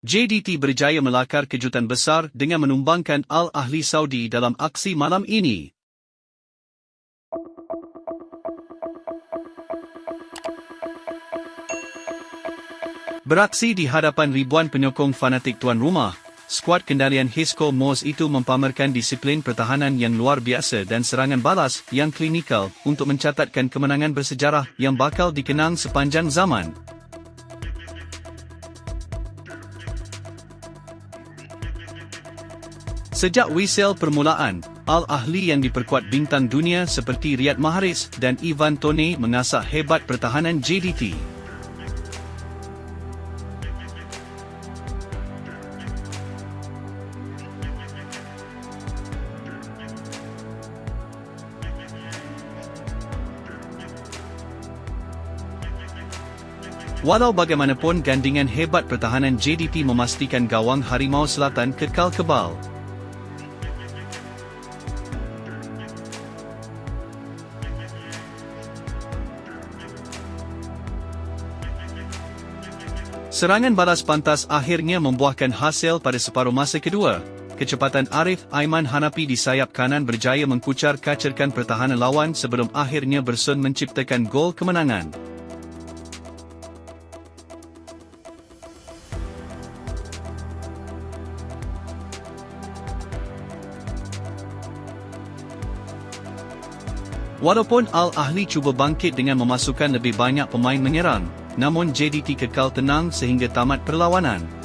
JDT berjaya melakar kejutan besar dengan menumbangkan Al Ahli Saudi dalam aksi malam ini. Beraksi di hadapan ribuan penyokong fanatik tuan rumah, skuad kendalian Hisco Moz itu mempamerkan disiplin pertahanan yang luar biasa dan serangan balas yang klinikal untuk mencatatkan kemenangan bersejarah yang bakal dikenang sepanjang zaman. Sejak whistle permulaan, Al Ahli yang diperkuat bintang dunia seperti Riyad Mahrez dan Ivan Toney mengasah hebat pertahanan JDT. Walau bagaimanapun, gandingan hebat pertahanan JDT memastikan gawang Harimau Selatan kekal kebal. Serangan balas pantas akhirnya membuahkan hasil pada separuh masa kedua. Kecepatan Arif Aiman Hanapi di sayap kanan berjaya mengkucar-kacirkan pertahanan lawan sebelum akhirnya Bersun menciptakan gol kemenangan. Walaupun Al Ahli cuba bangkit dengan memasukkan lebih banyak pemain menyerang, namun JDT kekal tenang sehingga tamat perlawanan.